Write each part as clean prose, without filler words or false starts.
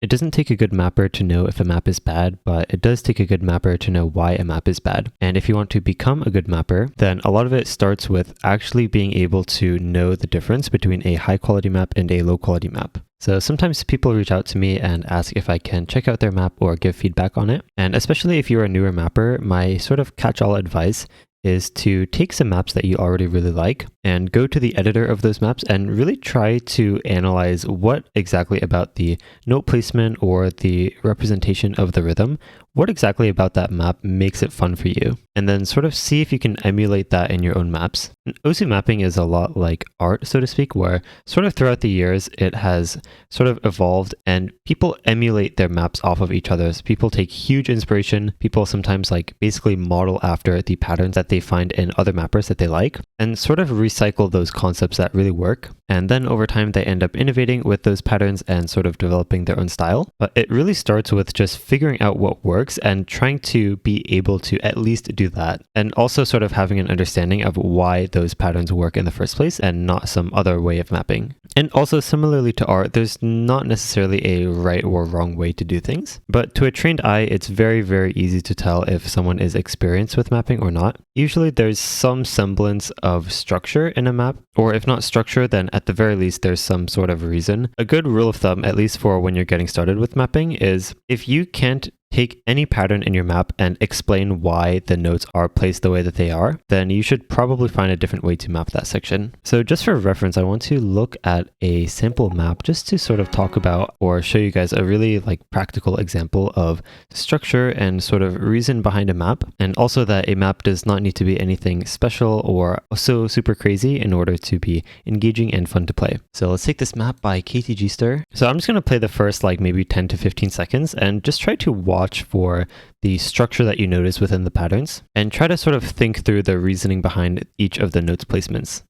it doesn't take a good mapper to know if a map is bad, but it does take a good mapper to know why a map is bad. And if you want to become a good mapper, then a lot of it starts with actually being able to know the difference between a high quality map and a low quality map. So sometimes people reach out to me and ask if I can check out their map or give feedback on it. And especially if you're a newer mapper, my sort of catch-all advice is to take some maps that you already really like and go to the editor of those maps and really try to analyze what exactly about the note placement or the representation of the rhythm, what exactly about that map makes it fun for you. And then sort of see if you can emulate that in your own maps. And OSU mapping is a lot like art, so to speak, where sort of throughout the years, it has sort of evolved and people emulate their maps off of each other's. People take huge inspiration. People sometimes like basically model after the patterns that they find in other mappers that they like and sort of recycle those concepts that really work. And then over time, they end up innovating with those patterns and sort of developing their own style. But it really starts with just figuring out what works and trying to be able to at least do that. And also sort of having an understanding of why those patterns work in the first place and not some other way of mapping. And also similarly to art, there's not necessarily a right or wrong way to do things. But to a trained eye, it's very, very easy to tell if someone is experienced with mapping or not. Usually there's some semblance of structure in a map, or if not structure, then at the very least, there's some sort of reason. A good rule of thumb, at least for when you're getting started with mapping, is if you can't take any pattern in your map and explain why the notes are placed the way that they are, then you should probably find a different way to map that section. So just for reference, I want to look at a sample map just to sort of talk about or show you guys a really like practical example of structure and sort of reason behind a map. And also that a map does not need to be anything special or so super crazy in order to be engaging and fun to play. So let's take this map by KTG Stir. So I'm just going to play the first like maybe 10 to 15 seconds and just try to watch for the structure that you notice within the patterns and try to sort of think through the reasoning behind each of the notes placements.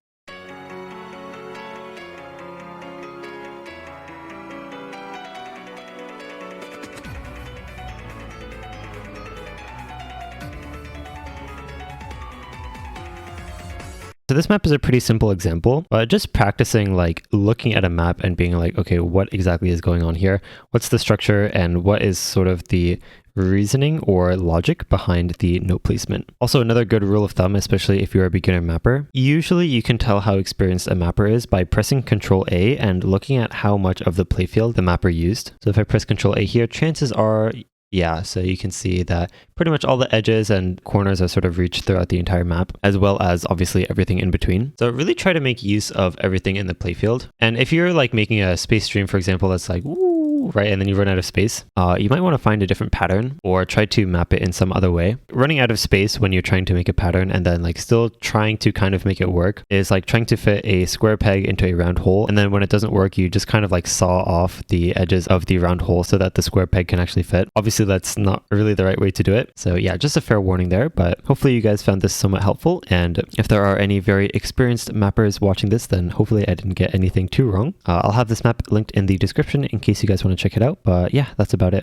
So this map is a pretty simple example, but just practicing like looking at a map and being like, okay, what exactly is going on here? What's the structure and what is sort of the reasoning or logic behind the note placement? Also, another good rule of thumb, especially if you're a beginner mapper, usually you can tell how experienced a mapper is by pressing Ctrl A and looking at how much of the playfield the mapper used. So if I press Ctrl A here, chances are so you can see that pretty much all the edges and corners are sort of reached throughout the entire map, as well as obviously everything in between. So really try to make use of everything in the playfield. And if you're like making a space stream, for example, that's like, right, and then you run out of space, you might want to find a different pattern or try to map it in some other way. Running out of space when you're trying to make a pattern and then like still trying to kind of make it work is like trying to fit a square peg into a round hole. And then when it doesn't work, you just kind of like saw off the edges of the round hole so that the square peg can actually fit. Obviously, that's not really the right way to do it. So yeah, just a fair warning there, but hopefully you guys found this somewhat helpful. And if there are any very experienced mappers watching this, then hopefully I didn't get anything too wrong. I'll have this map linked in the description in case you guys want to check it out. But yeah, that's about it.